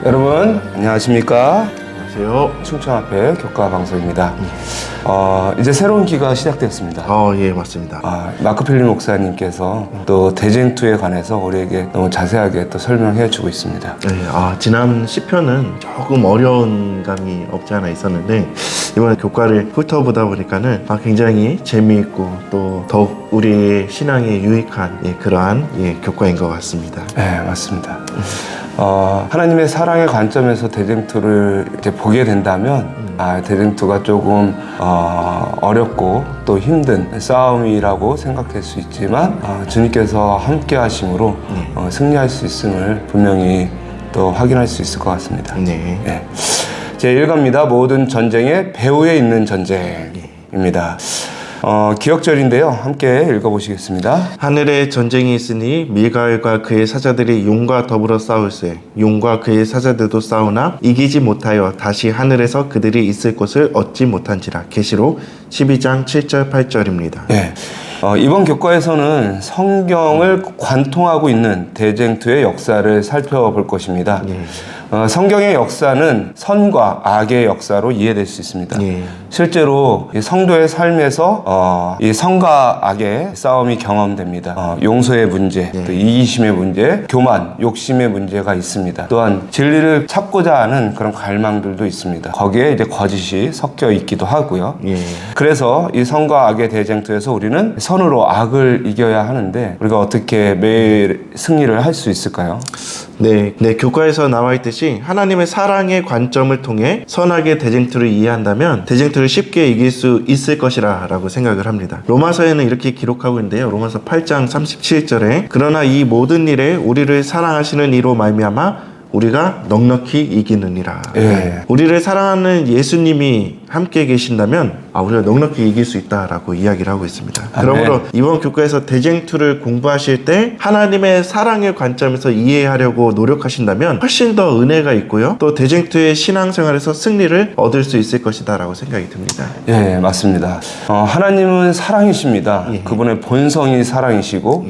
여러분 안녕하십니까? 안녕하세요. 충청앞에 교과 방송입니다. 이제 새로운 기가 시작되었습니다. 예, 맞습니다. 마크 필립 목사님께서 또 대쟁투에 관해서 우리에게 너무 자세하게 또 설명해 주고 있습니다. 네, 지난 시편은 조금 어려운 감이 없지 않아 있었는데 이번에 교과를 훑어보다 보니까는 굉장히 재미있고 또 더욱 우리의 신앙에 유익한 그러한 교과인 것 같습니다. 네, 맞습니다. 하나님의 사랑의 관점에서 대쟁투를 이제 보게 된다면 대쟁투가 조금 어렵고 또 힘든 싸움이라고 생각될 수 있지만 주님께서 함께 하심으로 승리할 수 있음을 분명히 또 확인할 수 있을 것 같습니다. 네. 제1과입니다. 모든 전쟁의 배후에 있는 전쟁입니다. 기억절인데요. 함께 읽어보시겠습니다. 하늘에 전쟁이 있으니 밀가엘과 그의 사자들이 용과 더불어 싸울세. 용과 그의 사자들도 싸우나 이기지 못하여 다시 하늘에서 그들이 있을 곳을 얻지 못한지라. 계시록 12장 7절 8절입니다. 네. 이번 교과에서는 성경을 관통하고 있는 대쟁투의 역사를 살펴볼 것입니다. 성경의 역사는 선과 악의 역사로 이해될 수 있습니다. 실제로 성도의 삶에서 이 선과 악의 싸움이 경험됩니다. 용서의 문제, 또 이기심의 문제, 교만, 욕심의 문제가 있습니다. 또한 진리를 찾고자 하는 그런 갈망들도 있습니다. 거기에 이제 거짓이 섞여 있기도 하고요. 그래서 이 선과 악의 대쟁투에서 우리는 선으로 악을 이겨야 하는데 우리가 어떻게 매일 승리를 할 수 있을까요? 네, 교과에서 나와 있듯이 하나님의 사랑의 관점을 통해 선악의 대쟁투를 이해한다면 대쟁투를 쉽게 이길 수 있을 것이라 라고 생각을 합니다. 로마서에는 이렇게 기록하고 있는데요. 로마서 8장 37절에 그러나 이 모든 일에 우리를 사랑하시는 이로 말미암아 우리가 넉넉히 이기느니라. 우리를 사랑하는 예수님이 함께 계신다면 우리가 넉넉히 이길 수 있다라고 이야기를 하고 있습니다. 그러므로 이번 교과에서 대쟁투를 공부하실 때 하나님의 사랑의 관점에서 이해하려고 노력하신다면 훨씬 더 은혜가 있고요. 또 대쟁투의 신앙생활에서 승리를 얻을 수 있을 것이다 라고 생각이 듭니다. 맞습니다. 하나님은 사랑이십니다. 그분의 본성이 사랑이시고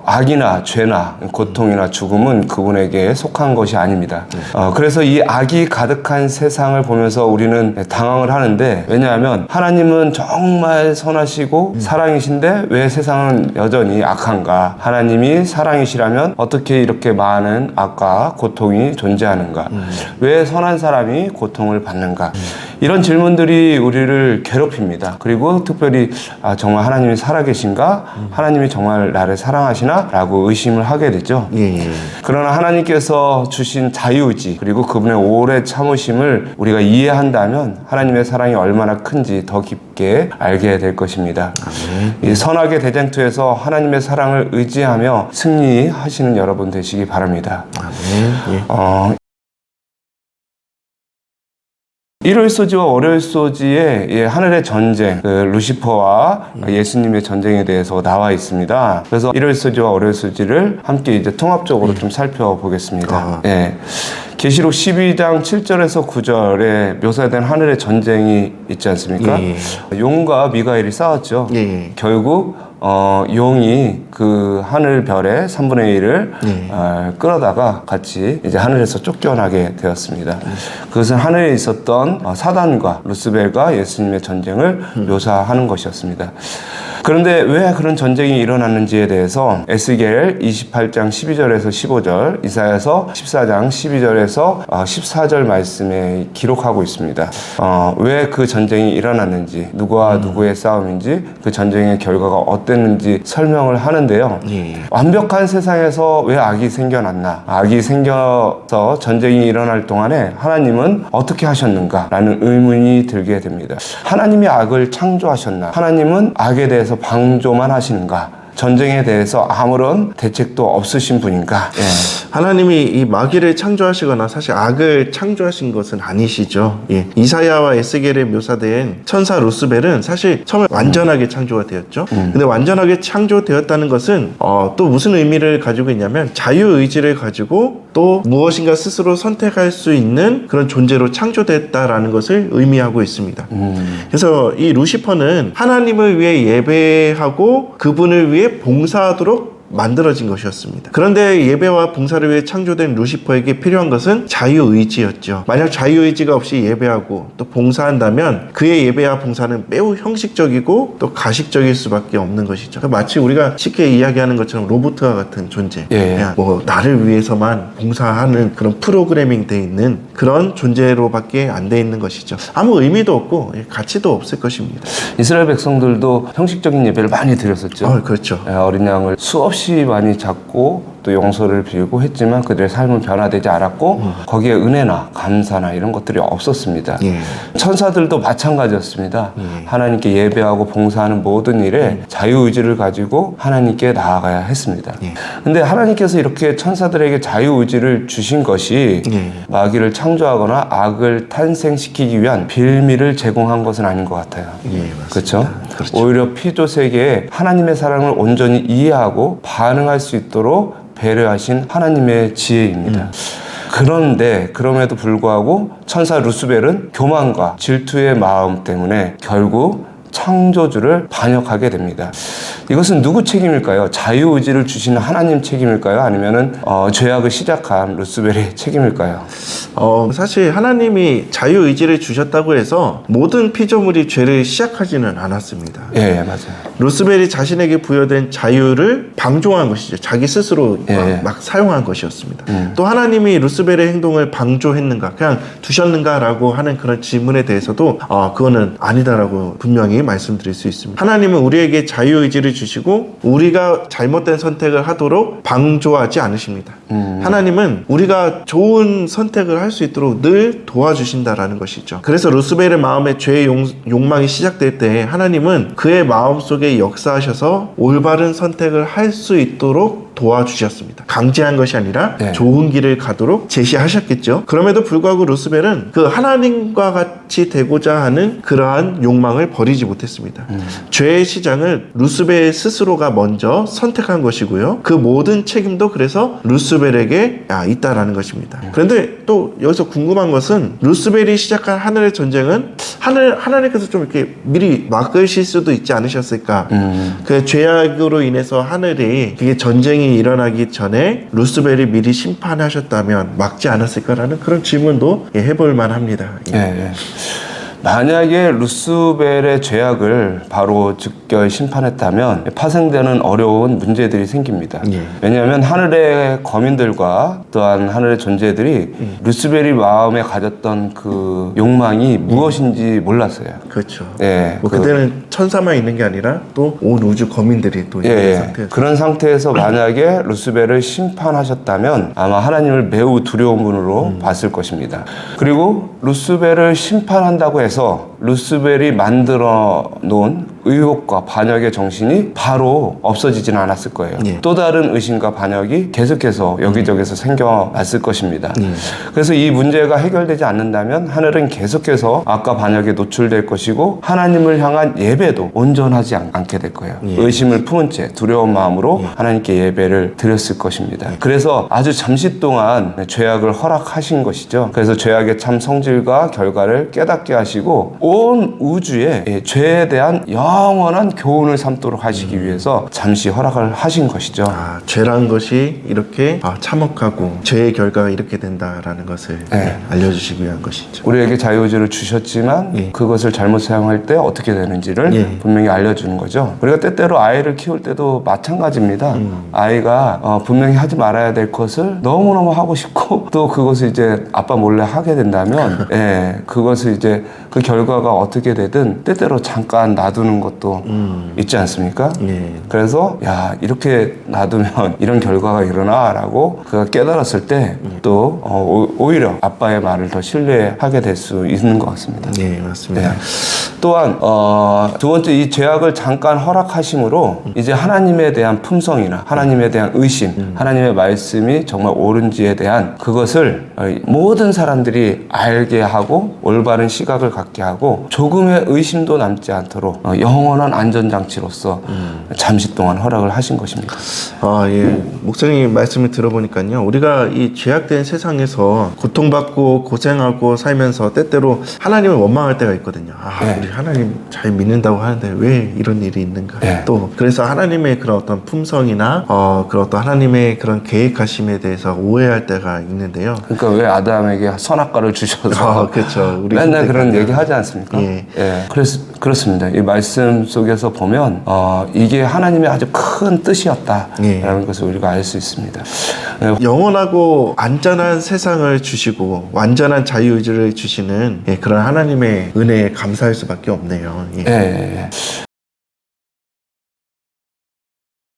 악이나 죄나 고통이나 죽음은 그분에게 속한 것이 아닙니다. 그래서 이 악이 가득한 세상을 보면서 우리는 당황을 하는데, 왜냐하면 하나님은 정말 선하시고 사랑이신데 왜 세상은 여전히 악한가? 하나님이 사랑이시라면 어떻게 이렇게 많은 악과 고통이 존재하는가? 왜 선한 사람이 고통을 받는가? 이런 질문들이 우리를 괴롭힙니다. 그리고 특별히 정말 하나님이 살아계신가? 하나님이 정말 나를 사랑하시나? 라고 의심을 하게 되죠. 그러나 하나님께서 주신 자유의지 그리고 그분의 오래 참으심을 우리가 이해한다면 하나님의 사랑이 얼마나 큰지 더 깊게 알게 될 것입니다. 이 선악의 대쟁투에서 하나님의 사랑을 의지하며 승리하시는 여러분 되시기 바랍니다. 일요일 소지와 월요일 소지의 하늘의 전쟁, 루시퍼와 예수님의 전쟁에 대해서 나와 있습니다. 그래서 일요일 소지와 월요일 소지를 함께 이제 통합적으로 좀 살펴보겠습니다. 계시록 12장 7절에서 9절에 묘사된 하늘의 전쟁이 있지 않습니까? 용과 미가엘이 싸웠죠. 결국 용이 그 하늘 별의 3분의 1을 끌어다가 같이 이제 하늘에서 쫓겨나게 되었습니다. 그것은 하늘에 있었던 사단과 루스벨과 예수님의 전쟁을 묘사하는 것이었습니다. 그런데 왜 그런 전쟁이 일어났는지에 대해서 에스겔 28장 12절에서 15절, 이사야서 14장 12절에서 14절 말씀에 기록하고 있습니다. 왜 그 전쟁이 일어났는지, 누구와 누구의 싸움인지, 그 전쟁의 결과가 어땠는지 설명을 하는데요. 완벽한 세상에서 왜 악이 생겨났나? 악이 생겨서 전쟁이 일어날 동안에 하나님은 어떻게 하셨는가? 라는 의문이 들게 됩니다. 하나님이 악을 창조하셨나? 하나님은 악에 대해서 방조만 하시는가? 전쟁에 대해서 아무런 대책도 없으신 분인가? 하나님이 이 마귀를 창조하시거나 사실 악을 창조하신 것은 아니시죠. 이사야와 에스겔에 묘사된 천사 루스벨은 사실 처음에 완전하게 창조가 되었죠. 근데 완전하게 창조되었다는 것은 또 무슨 의미를 가지고 있냐면 자유의지를 가지고 또 무엇인가 스스로 선택할 수 있는 그런 존재로 창조됐다라는 것을 의미하고 있습니다. 그래서 이 루시퍼는 하나님을 위해 예배하고 그분을 위해 봉사하도록 만들어진 것이었습니다. 그런데 예배와 봉사를 위해 창조된 루시퍼에게 필요한 것은 자유의지였죠. 만약 자유의지가 없이 예배하고 또 봉사한다면 그의 예배와 봉사는 매우 형식적이고 또 가식적일 수밖에 없는 것이죠. 마치 우리가 쉽게 이야기하는 것처럼 로봇과 같은 존재, 그냥 뭐 나를 위해서만 봉사하는 그런 프로그래밍 돼 있는 그런 존재로밖에 안 돼 있는 것이죠. 아무 의미도 없고 가치도 없을 것입니다. 이스라엘 백성들도 형식적인 예배를 많이 드렸었죠. 그렇죠. 어린 양을 수없이 많이 잡고 또 용서를 빌고 했지만 그들의 삶은 변화되지 않았고 거기에 은혜나 감사나 이런 것들이 없었습니다. 천사들도 마찬가지였습니다. 하나님께 예배하고 봉사하는 모든 일에 자유의지를 가지고 하나님께 나아가야 했습니다. 근데 하나님께서 이렇게 천사들에게 자유의지를 주신 것이 마귀를 창조하거나 악을 탄생시키기 위한 빌미를 제공한 것은 아닌 것 같아요. 그렇죠? 오히려 피조 세계에 하나님의 사랑을 온전히 이해하고 반응할 수 있도록 배려하신 하나님의 지혜입니다. 그런데 그럼에도 불구하고 천사 루스벨은 교만과 질투의 마음 때문에 결국 창조주를 반역하게 됩니다. 이것은 누구 책임일까요? 자유의지를 주시는 하나님 책임일까요? 아니면은 죄악을 시작한 루스벨의 책임일까요? 사실 하나님이 자유의지를 주셨다고 해서 모든 피조물이 죄를 시작하지는 않았습니다. 맞아요. 루스벨이 자신에게 부여된 자유를 방종한 것이죠. 자기 스스로 막 사용한 것이었습니다. 또 하나님이 루스벨의 행동을 방조했는가, 그냥 두셨는가라고 하는 그런 질문에 대해서도 그거는 아니다라고 분명히 말씀드릴 수 있습니다. 하나님은 우리에게 자유의지를 주시고 우리가 잘못된 선택을 하도록 방조하지 않으십니다. 하나님은 우리가 좋은 선택을 할 수 있도록 늘 도와주신다라는 것이죠. 그래서 루스벨의 마음에 죄의 욕망이 시작될 때 하나님은 그의 마음속에 역사하셔서 올바른 선택을 할 수 있도록 도와주셨습니다. 강제한 것이 아니라 좋은 길을 가도록 제시하셨겠죠. 그럼에도 불구하고 루스벨은 그 하나님과 같이 되고자 하는 그러한 욕망을 버리지 못했습니다. 죄의 시장을 루스벨 스스로가 먼저 선택한 것이고요. 그 모든 책임도 그래서 루스벨에게 있다라는 것입니다. 그런데 또 여기서 궁금한 것은 루스벨이 시작한 하늘의 전쟁은 하나님께서 좀 이렇게 미리 막으실 수도 있지 않으셨을까? 그 죄악으로 인해서 하늘이 그게 전쟁이 일어나기 전에 루스벨이 미리 심판하셨다면 막지 않았을까라는 그런 질문도 해볼 만합니다. 만약에 루스벨의 죄악을 바로 즉결 심판했다면 파생되는 어려운 문제들이 생깁니다. 왜냐하면 하늘의 거민들과 또한 하늘의 존재들이 루스벨이 마음에 가졌던 그 욕망이 무엇인지 몰랐어요. 그렇죠. 그때는 천사만 있는 게 아니라 또 온 우주 거민들이 또 있는 상태였어요. 그런 상태에서 만약에 루스벨을 심판하셨다면 아마 하나님을 매우 두려운 분으로 봤을 것입니다. 그리고 루스벨을 심판한다고 해서 루스벨이 만들어 놓은 의혹과 반역의 정신이 바로 없어지진 않았을 거예요. 또 다른 의심과 반역이 계속해서 여기저기서 생겨났을 것입니다. 그래서 이 문제가 해결되지 않는다면 하늘은 계속해서 악과 반역에 노출될 것이고 하나님을 향한 예배도 온전하지 않게 될 거예요. 의심을 품은 채 두려운 마음으로 하나님께 예배를 드렸을 것입니다. 그래서 아주 잠시 동안 죄악을 허락하신 것이죠. 그래서 죄악의 참 성질과 결과를 깨닫게 하시고 온 우주에 죄에 대한 영원한 교훈을 삼도록 하시기 위해서 잠시 허락을 하신 것이죠. 죄라는 것이 이렇게 참혹하고 죄의 결과가 이렇게 된다라는 것을 알려주시기 위한 것이죠. 우리에게 자유의지를 주셨지만 그것을 잘못 사용할 때 어떻게 되는지를 분명히 알려주는 거죠. 우리가 때때로 아이를 키울 때도 마찬가지입니다. 아이가 분명히 하지 말아야 될 것을 너무너무 하고 싶고 또 그것을 이제 아빠 몰래 하게 된다면 그것을 이제 그 결과가 어떻게 되든 때때로 잠깐 놔두는 것도 있지 않습니까? 그래서 이렇게 놔두면 이런 결과가 일어나 라고 그가 깨달았을 때 또 오히려 아빠의 말을 더 신뢰하게 될 수 있는 것 같습니다. 맞습니다. 또한 두 번째, 이 죄악을 잠깐 허락하심으로 이제 하나님에 대한 품성이나 하나님에 대한 의심, 하나님의 말씀이 정말 옳은지에 대한 그것을 모든 사람들이 알게 하고 올바른 시각을 갖게 하고 조금의 의심도 남지 않도록 영원한 안전장치로서 잠시 동안 허락을 하신 것입니다. 목사님 말씀을 들어보니까요, 우리가 이 죄악된 세상에서 고통받고 고생하고 살면서 때때로 하나님을 원망할 때가 있거든요. 우리 하나님 잘 믿는다고 하는데 왜 이런 일이 있는가? 네. 또 그래서 하나님의 그런 어떤 품성이나 그런 어떤 하나님의 그런 계획하심에 대해서 오해할 때가 있는데요. 그러니까 왜 아담에게 선악과를 주셔서 그렇죠. 우리 맨날 그런 선택하면. 얘기 하지 않습니까? 예. 그렇습니다. 이 말씀 속에서 보면 이게 하나님의 아주 큰 뜻이었다라는 예. 것을 우리가 알 수 있습니다. 영원하고 안전한 세상을 주시고 완전한 자유의지를 주시는 그런 하나님의 은혜에 감사할 수밖에 없네요. 예. 예.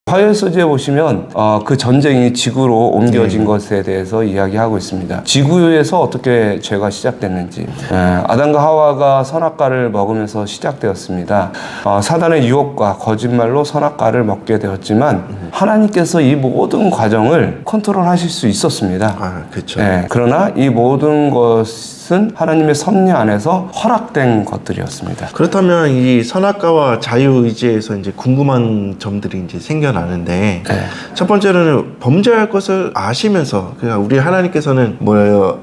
화요일서지에 보시면 그 전쟁이 지구로 옮겨진 것에 대해서 이야기하고 있습니다. 지구에서 어떻게 죄가 시작됐는지 아담과 하와가 선악과를 먹으면서 시작되었습니다. 사단의 유혹과 거짓말로 선악과를 먹게 되었지만 하나님께서 이 모든 과정을 컨트롤하실 수 있었습니다. 그렇죠. 그러나 이 모든 것은 하나님의 섭리 안에서 허락된 것들이었습니다. 그렇다면 이 선악과와 자유의지에서 이제 궁금한 점들이 이제 생겨나는데 첫 번째로는 범죄할 것을 아시면서 그러니까 우리 하나님께서는 뭐예요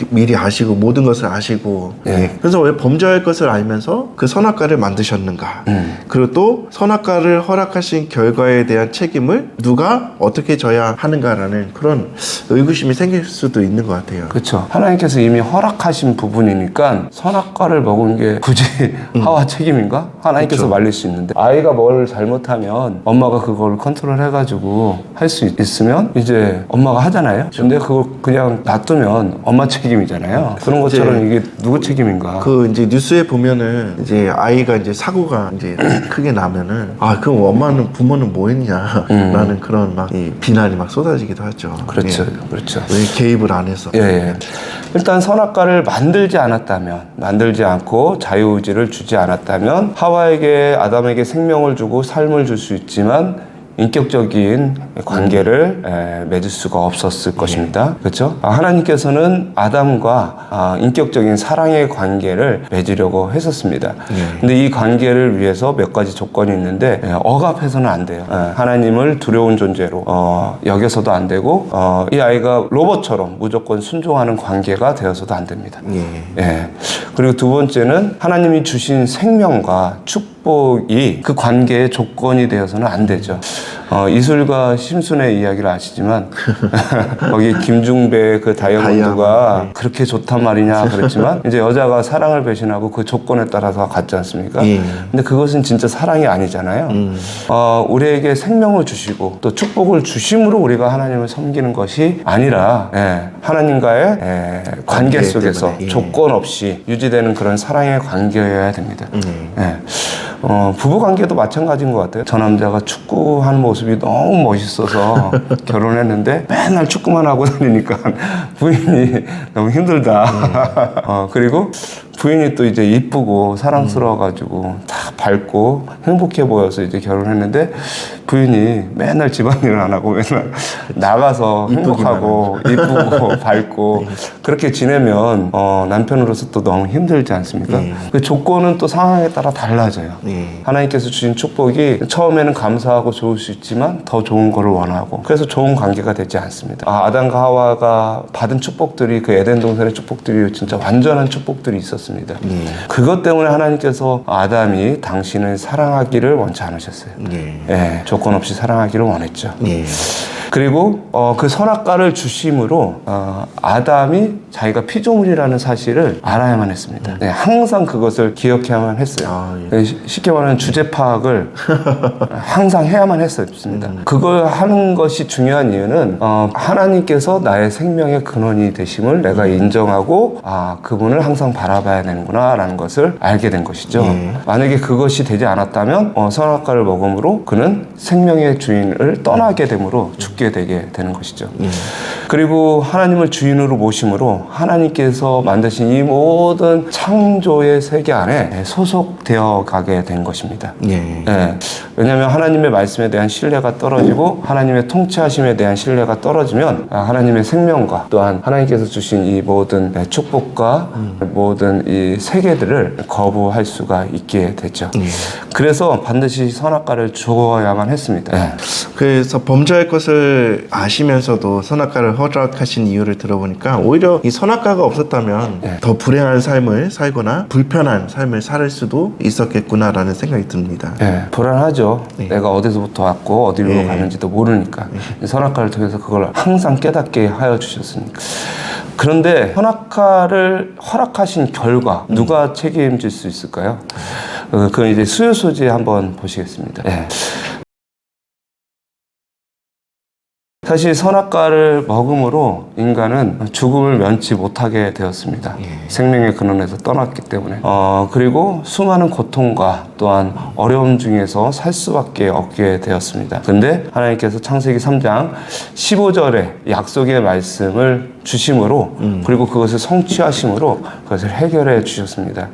미리 아시고 모든 것을 아시고 그래서 왜 범죄할 것을 알면서 그 선악과를 만드셨는가? 그리고 또 선악과를 허락하신 결과에 대한 책임을 누가 어떻게 져야 하는가라는 그런 의구심이 생길 수도 있는 것 같아요. 그렇죠. 하나님께서 이미 허락하신 부분이니까 선악과를 먹은 게 굳이 하와 책임인가? 하나님께서 그쵸. 말릴 수 있는데 아이가 뭘 잘못하면 엄마가 그걸 컨트롤 해가지고 할 수 있으면 이제 엄마가 하잖아요. 근데 그걸 그냥 놔두면 엄마 책임이잖아요. 그런 것처럼 이게 누구 책임인가? 그 이제 뉴스에 보면은 이제 아이가 이제 사고가 이제 크게 나면은 그럼 엄마는 부모는 뭐 했냐 라는 그런 막 비난이 막 쏟아지기도 하죠. 그렇죠. 그렇죠. 왜 개입을 안 해서? 일단 선악과를 만들지 않고 자유의지를 주지 않았다면 하와에게 아담에게 생명을 주고 삶을 줄 수 있지만 인격적인 관계를 맺을 수가 없었을 것입니다. 그렇죠? 하나님께서는 아담과 인격적인 사랑의 관계를 맺으려고 했었습니다. 근데 이 관계를 위해서 몇 가지 조건이 있는데 억압해서는 안 돼요. 하나님을 두려운 존재로 여겨서도 안 되고 이 아이가 로봇처럼 무조건 순종하는 관계가 되어서도 안 됩니다. 그리고 두 번째는 하나님이 주신 생명과 축복이 그 관계의 조건이 되어서는 안 되죠. 이술과 심순의 이야기를 아시지만 거기 김중배 그 다이아몬드가 그렇게 좋단 말이냐 그랬지만 이제 여자가 사랑을 배신하고 그 조건에 따라서 갔지 않습니까? 근데 그것은 진짜 사랑이 아니잖아요. 우리에게 생명을 주시고 또 축복을 주심으로 우리가 하나님을 섬기는 것이 아니라 하나님과의 관계 속에서 조건 없이 유지되는 그런 사랑의 관계여야 됩니다. 부부 관계도 마찬가지인 것 같아요. 저 남자가 축구하는 모습이 너무 멋있어서 결혼했는데 맨날 축구만 하고 다니니까 부인이 너무 힘들다. 그리고 부인이 또 이제 이쁘고 사랑스러워가지고 다 밝고 행복해 보여서 이제 결혼했는데 부인이 맨날 집안일을 안 하고 맨날 나가서 행복하고 이쁘고 밝고 그렇게 지내면 남편으로서 또 너무 힘들지 않습니까? 그 조건은 또 상황에 따라 달라져요. 하나님께서 주신 축복이 처음에는 감사하고 좋을 수 있지만 더 좋은 거를 원하고 그래서 좋은 관계가 되지 않습니다. 아담과 하와가 받은 축복들이 그 에덴 동산의 축복들이 진짜 완전한 축복들이 있었습니다. 그것 때문에 하나님께서 아담이 당신을 사랑하기를 원치 않으셨어요. 조건 없이 사랑하기를 원했죠. 그리고 그 선악과를 주심으로 아담이 자기가 피조물이라는 사실을 알아야만 했습니다. 항상 그것을 기억해야만 했어요. 쉽게 말하면 주제 파악을 항상 해야만 했었습니다. 그걸 하는 것이 중요한 이유는 하나님께서 나의 생명의 근원이 되심을 내가 인정하고 그분을 항상 바라봐야 되는구나 라는 것을 알게 된 것이죠. 만약에 그것이 되지 않았다면 선악과를 먹음으로 그는 생명의 주인을 떠나게 되므로 죽게 되게 되는 것이죠. 그리고 하나님을 주인으로 모심으로 하나님께서 만드신 이 모든 창조의 세계 안에 소속되어 가게 된 것입니다. 왜냐하면 하나님의 말씀에 대한 신뢰가 떨어지고 하나님의 통치하심에 대한 신뢰가 떨어지면 하나님의 생명과 또한 하나님께서 주신 이 모든 축복과 모든 이 세계들을 거부할 수가 있게 됐죠. 거죠. 그래서 반드시 선악과를 주어야만 했습니다. 예. 그래서 범죄할 것을 아시면서도 선악과를 허락하신 이유를 들어보니까 오히려 이 선악과가 없었다면 네. 더 불행한 삶을 살거나 불편한 삶을 살 수도 있었겠구나라는 생각이 듭니다. 예, 불안하죠. 네. 내가 어디서부터 왔고 어디로 네. 가는지도 모르니까 선악과를 통해서 그걸 항상 깨닫게 하여 주셨으니까. 그런데 선악과를 허락하신 결과 누가 책임질 수 있을까요? 그건 이제 수요소지에 한번 보시겠습니다. 예. 사실 선악과를 먹음으로 인간은 죽음을 면치 못하게 되었습니다. 생명의 근원에서 떠났기 때문에. 그리고 수많은 고통과 또한 어려움 중에서 살 수밖에 없게 되었습니다. 근데 하나님께서 창세기 3장 15절에 약속의 말씀을 주심으로 그리고 그것을 성취하심으로 그것을 해결해 주셨습니다.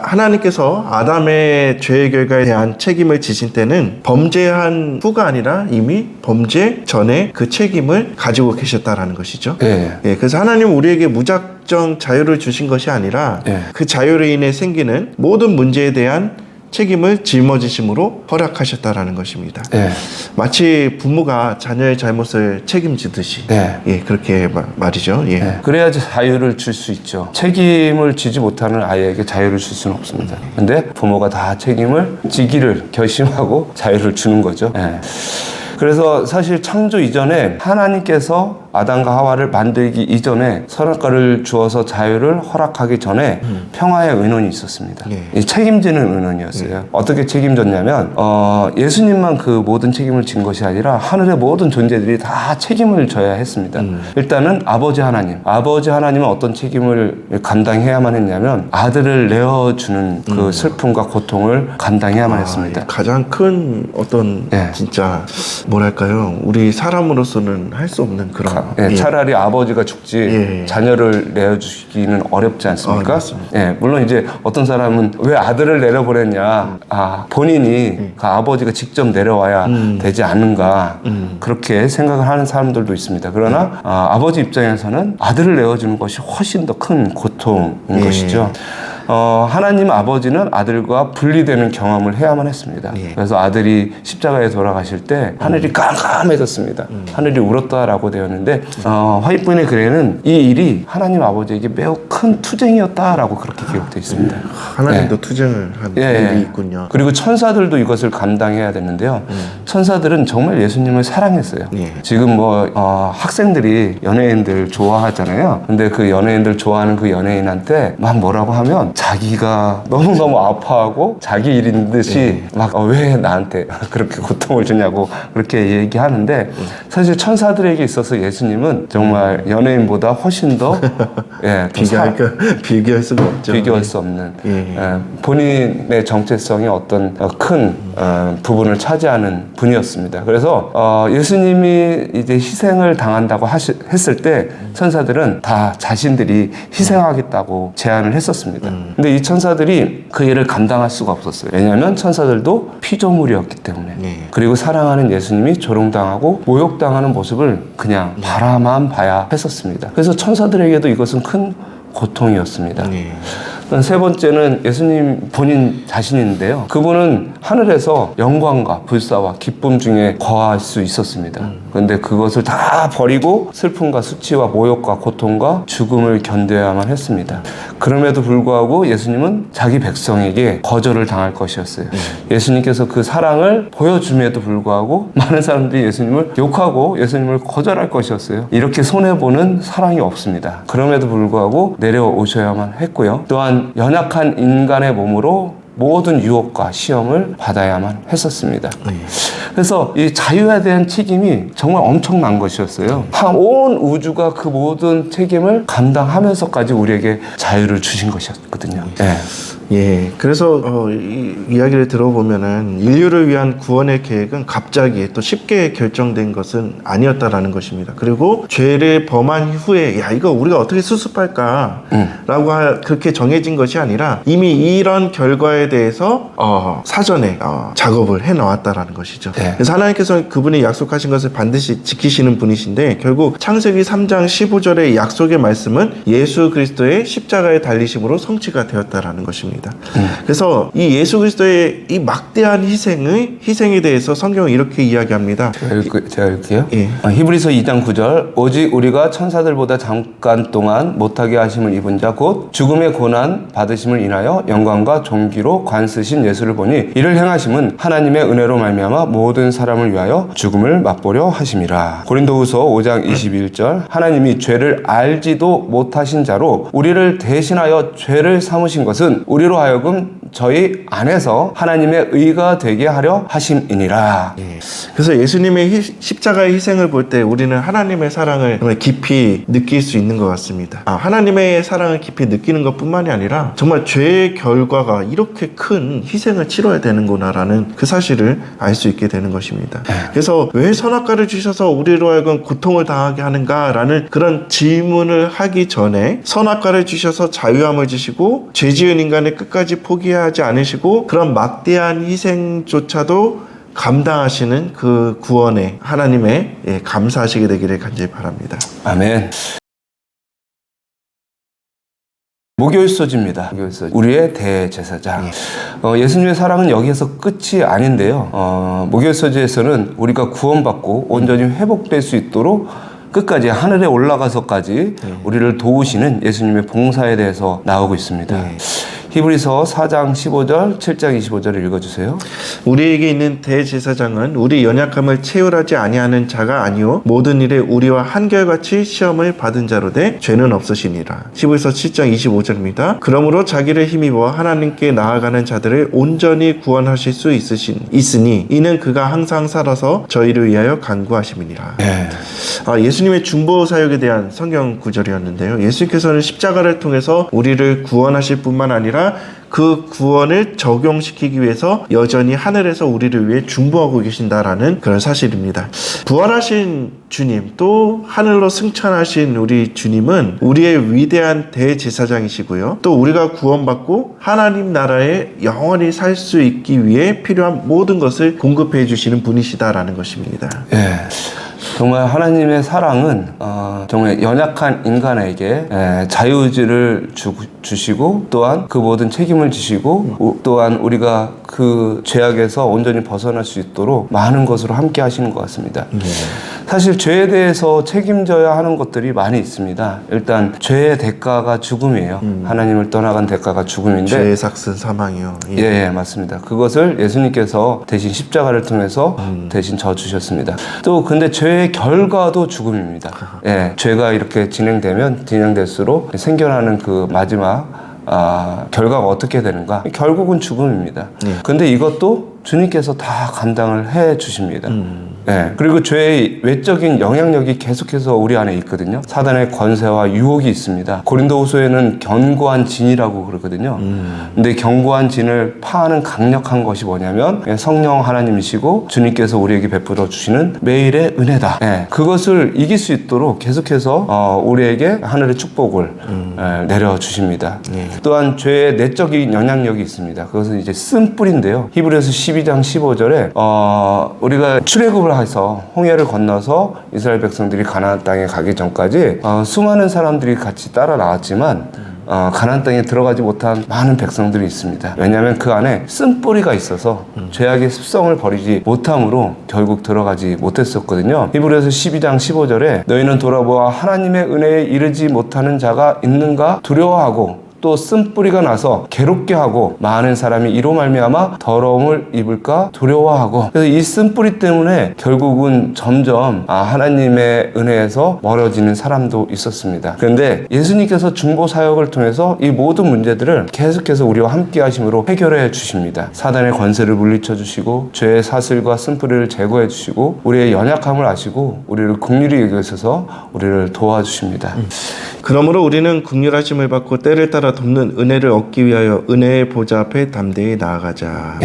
하나님께서 아담의 죄의 결과에 대한 책임을 지신 때는 범죄한 후가 아니라 이미 범죄 전에 그 책임을 가지고 계셨다라는 것이죠. 예. 그래서 하나님은 우리에게 무작정 자유를 주신 것이 아니라 예. 그 자유로 인해 생기는 모든 문제에 대한 책임을 짊어지심으로 허락하셨다라는 것입니다. 예. 마치 부모가 자녀의 잘못을 책임지듯이 네. 그렇게 말이죠. 네. 그래야지 자유를 줄 수 있죠. 책임을 지지 못하는 아이에게 자유를 줄 수는 없습니다. 근데 부모가 다 책임을 지기를 결심하고 자유를 주는 거죠. 네. 그래서 사실 창조 이전에 하나님께서 아담과 하와를 만들기 이전에 선악과를 주어서 자유를 허락하기 전에 평화의 의논이 있었습니다. 이 책임지는 의논이었어요. 어떻게 책임졌냐면 예수님만 그 모든 책임을 진 것이 아니라 하늘의 모든 존재들이 다 책임을 져야 했습니다. 일단은 아버지 하나님은 어떤 책임을 감당해야만 했냐면 아들을 내어주는 그 슬픔과 고통을 감당해야만 했습니다. 가장 큰 어떤 진짜 뭐랄까요, 우리 사람으로서는 할 수 없는 그런 차라리 아버지가 죽지 자녀를 내어주기는 어렵지 않습니까? 물론 이제 어떤 사람은 왜 아들을 내려보냈냐, 본인이 그 아버지가 직접 내려와야 되지 않는가 그렇게 생각을 하는 사람들도 있습니다. 그러나 아버지 입장에서는 아들을 내어주는 것이 훨씬 더 큰 고통인 것이죠. 하나님 아버지는 아들과 분리되는 경험을 해야만 했습니다. 그래서 아들이 십자가에 돌아가실 때 하늘이 깜깜해졌습니다. 하늘이 울었다라고 되었는데 화이트분의 글에는 이 일이 하나님 아버지에게 매우 큰 투쟁이었다라고 그렇게 기록되어 있습니다. 하나님도 투쟁을 한 일이 있군요. 그리고 천사들도 이것을 감당해야 되는데요. 천사들은 정말 예수님을 사랑했어요. 지금 학생들이 연예인들 좋아하잖아요. 근데 그 연예인들 좋아하는 그 연예인한테 막 뭐라고 하면 자기가 너무너무 아파하고 자기 일인 듯이 막 왜 나한테 그렇게 고통을 주냐고 그렇게 얘기하는데 사실 천사들에게 있어서 예수님은 정말 연예인보다 훨씬 더 비교할 수가 없죠. 비교할 수 없는 본인의 정체성이 어떤 큰 부분을 차지하는 분이었습니다. 그래서 예수님이 이제 희생을 당한다고 했을 때 천사들은 다 자신들이 희생하겠다고 제안을 했었습니다. 근데 이 천사들이 그 일을 감당할 수가 없었어요. 왜냐하면 천사들도 피조물이었기 때문에. 그리고 사랑하는 예수님이 조롱당하고 모욕당하는 모습을 그냥 바라만 봐야 했었습니다. 그래서 천사들에게도 이것은 큰 고통이었습니다. 세 번째는 예수님 본인 자신인데요. 그분은 하늘에서 영광과 불사와 기쁨 중에 거할 수 있었습니다. 그런데 그것을 다 버리고 슬픔과 수치와 모욕과 고통과 죽음을 견뎌야만 했습니다. 그럼에도 불구하고 예수님은 자기 백성에게 거절을 당할 것이었어요. 예수님께서 그 사랑을 보여줌에도 불구하고 많은 사람들이 예수님을 욕하고 예수님을 거절할 것이었어요. 이렇게 손해보는 사랑이 없습니다. 그럼에도 불구하고 내려오셔야만 했고요. 또한 연약한 인간의 몸으로 모든 유혹과 시험을 받아야만 했었습니다. 그래서 이 자유에 대한 책임이 정말 엄청난 것이었어요. 온 우주가 그 모든 책임을 감당하면서까지 우리에게 자유를 주신 것이었거든요. 그래서 이 이야기를 들어보면은 인류를 위한 구원의 계획은 갑자기 또 쉽게 결정된 것은 아니었다라는 것입니다. 그리고 죄를 범한 후에 이거 우리가 어떻게 수습할까 라고 그렇게 정해진 것이 아니라 이미 이런 결과에 대해서 사전에 작업을 해놓았다라는 것이죠. 그래서 하나님께서 그분이 약속하신 것을 반드시 지키시는 분이신데 결국 창세기 3장 15절의 약속의 말씀은 예수 그리스도의 십자가에 달리심으로 성취가 되었다라는 것입니다. 것입니다. 그래서 이 예수 그리스도의 이 막대한 희생에 대해서 성경은 이렇게 이야기합니다. 제가 읽을게요. 예. 히브리서 2장 9절 오직 우리가 천사들보다 잠깐 동안 못하게 하심을 입은 자 곧 죽음의 고난 받으심을 인하여 영광과 존귀로 관쓰신 예수를 보니 이를 행하심은 하나님의 은혜로 말미암아 모든 사람을 위하여 죽음을 맛보려 하심이라. 고린도후서 5장 21절 하나님이 죄를 알지도 못하신 자로 우리를 대신하여 죄를 삼으신 것은 우리로 하여금 저희 안에서 하나님의 의가 되게 하려 하심이니라. 예. 그래서 예수님의 십자가의 희생을 볼 때 우리는 하나님의 사랑을 정말 깊이 느낄 수 있는 것 같습니다. 하나님의 사랑을 깊이 느끼는 것뿐만이 아니라 정말 죄의 결과가 이렇게 큰 희생을 치러야 되는구나라는 그 사실을 알 수 있게 되는 것입니다. 그래서 왜 선악과를 주셔서 우리로 하여금 고통을 당하게 하는가라는 그런 질문을 하기 전에 선악과를 주셔서 자유함을 주시고 죄 지은 인간을 끝까지 포기하지 않으시고 그런 막대한 희생조차도 감당하시는 그 구원에 하나님의 감사하시게 되기를 간절히 바랍니다. 아멘. 목요일소지입니다. 목요일소지. 우리의 대제사장. 예수님의 사랑은 여기에서 끝이 아닌데요. 목요일소지에서는 우리가 구원받고 온전히 회복될 수 있도록 끝까지 하늘에 올라가서까지 우리를 도우시는 예수님의 봉사에 대해서 나오고 있습니다. 히브리서 4장 15절, 7장 25절을 읽어주세요. 우리에게 있는 대제사장은 우리 연약함을 체휼하지 아니하는 자가 아니요 모든 일에 우리와 한결같이 시험을 받은 자로 돼 죄는 없으시니라. 히브리서 7장 25절입니다. 그러므로 자기를 힘입어 하나님께 나아가는 자들을 온전히 구원하실 수 있으니 이는 그가 항상 살아서 저희를 위하여 간구하심이니라. 예수님의 중보 사역에 대한 성경 구절이었는데요. 예수님께서는 십자가를 통해서 우리를 구원하실 뿐만 아니라 그 구원을 적용시키기 위해서 여전히 하늘에서 우리를 위해 중보하고 계신다라는 그런 사실입니다. 부활하신 주님 또 하늘로 승천하신 우리 주님은 우리의 위대한 대제사장이시고요. 또 우리가 구원받고 하나님 나라에 영원히 살 수 있기 위해 필요한 모든 것을 공급해 주시는 분이시다라는 것입니다. 정말 하나님의 사랑은 정말 연약한 인간에게 자유의지를 주시고 또한 그 모든 책임을 지시고 또한 우리가 그 죄악에서 온전히 벗어날 수 있도록 많은 것으로 함께 하시는 것 같습니다. 사실 죄에 대해서 책임져야 하는 것들이 많이 있습니다. 일단 죄의 대가가 죽음이에요. 하나님을 떠나간 대가가 죽음인데 죄의 삭은 사망이요. 예, 맞습니다. 그것을 예수님께서 대신 십자가를 통해서 대신 져주셨습니다. 또 근데 죄의 결과도 죽음입니다. 죄가 이렇게 진행될수록 생겨나는 그 마지막 결과가 어떻게 되는가? 결국은 죽음입니다. 근데 이것도 주님께서 다 감당을 해 주십니다. 그리고 죄의 외적인 영향력이 계속해서 우리 안에 있거든요. 사단의 권세와 유혹이 있습니다. 고린도후서에는 견고한 진이라고 그러거든요. 근데 견고한 진을 파하는 강력한 것이 뭐냐면 성령 하나님이시고 주님께서 우리에게 베풀어 주시는 매일의 은혜다. 그것을 이길 수 있도록 계속해서 우리에게 하늘의 축복을 내려 주십니다. 또한 죄의 내적인 영향력이 있습니다. 그것은 이제 쓴뿌리인데요. 히브리서 12장 15절에 우리가 출애굽을 해서 홍해를 건너서 이스라엘 백성들이 가나안 땅에 가기 전까지 수많은 사람들이 같이 따라 나왔지만 가나안 땅에 들어가지 못한 많은 백성들이 있습니다. 왜냐하면 그 안에 쓴뿌리가 있어서 죄악의 습성을 버리지 못함으로 결국 들어가지 못했었거든요. 히브리서 12장 15절에 너희는 돌아보아 하나님의 은혜에 이르지 못하는 자가 있는가 두려워하고 또 쓴뿌리가 나서 괴롭게 하고 많은 사람이 이로 말미암아 더러움을 입을까 두려워하고 그래서 이 쓴뿌리 때문에 결국은 점점 하나님의 은혜에서 멀어지는 사람도 있었습니다. 그런데 예수님께서 중보 사역을 통해서 이 모든 문제들을 계속해서 우리와 함께 하심으로 해결해 주십니다. 사단의 권세를 물리쳐 주시고 죄의 사슬과 쓴뿌리를 제거해 주시고 우리의 연약함을 아시고 우리를 긍휼히 여기셔서 우리를 도와주십니다. 그러므로 우리는 긍휼하심을 받고 때를 따라 돕는 은혜를 얻기 위하여 은혜의 보좌 앞에 담대히 나아가자.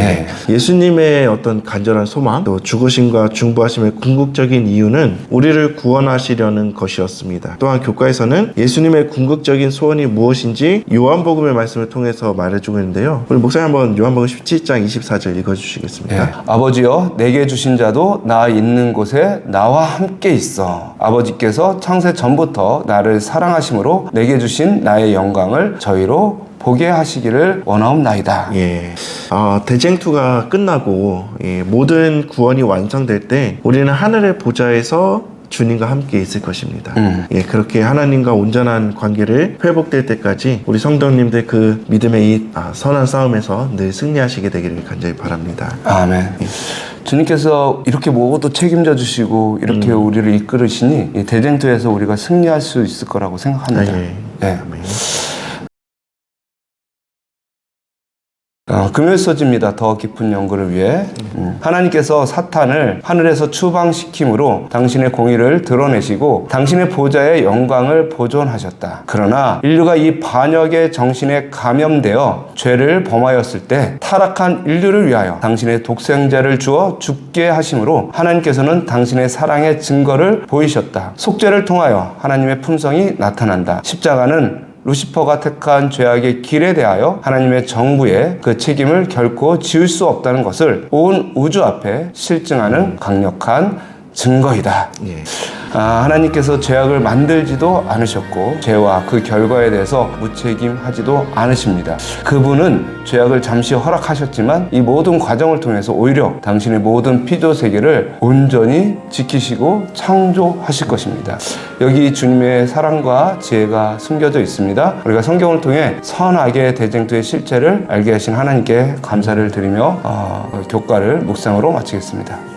예수님의 어떤 간절한 소망, 또 죽으심과 중보하심의 궁극적인 이유는 우리를 구원하시려는 것이었습니다. 또한 교과에서는 예수님의 궁극적인 소원이 무엇인지 요한복음의 말씀을 통해서 말해주고 있는데요. 우리 목사님 한번 요한복음 17장 24절 읽어주시겠습니까? 아버지여 내게 주신 자도 나 있는 곳에 나와 함께 있어. 아버지께서 창세 전부터 나를 사랑하심으로 내게 주신 나의 영광을 저희로 보게 하시기를 원하옵나이다. 예. 대쟁투가 끝나고 모든 구원이 완성될 때 우리는 하늘의 보좌에서 주님과 함께 있을 것입니다. 그렇게 하나님과 온전한 관계를 회복될 때까지 우리 성도님들 그 믿음의 이 선한 싸움에서 늘 승리하시게 되기를 간절히 바랍니다. 아멘. 주님께서 이렇게 모두 책임져 주시고 이렇게 우리를 이끌으시니 이 대쟁투에서 우리가 승리할 수 있을 거라고 생각합니다. 네. 아멘. 금요일소지입니다. 더 깊은 연구를 위해 하나님께서 사탄을 하늘에서 추방시킴으로 당신의 공의를 드러내시고 당신의 보좌의 영광을 보존하셨다. 그러나 인류가 이 반역의 정신에 감염되어 죄를 범하였을 때 타락한 인류를 위하여 당신의 독생자를 주어 죽게 하심으로 하나님께서는 당신의 사랑의 증거를 보이셨다. 속죄를 통하여 하나님의 품성이 나타난다. 십자가는 루시퍼가 택한 죄악의 길에 대하여 하나님의 정부의 그 책임을 결코 지울 수 없다는 것을 온 우주 앞에 실증하는 강력한 증거이다. 하나님께서 죄악을 만들지도 않으셨고 죄와 그 결과에 대해서 무책임하지도 않으십니다. 그분은 죄악을 잠시 허락하셨지만 이 모든 과정을 통해서 오히려 당신의 모든 피조 세계를 온전히 지키시고 창조하실 것입니다. 여기 주님의 사랑과 지혜가 숨겨져 있습니다. 우리가 성경을 통해 선악의 대쟁투의 실체를 알게 하신 하나님께 감사를 드리며 교과를 묵상으로 마치겠습니다.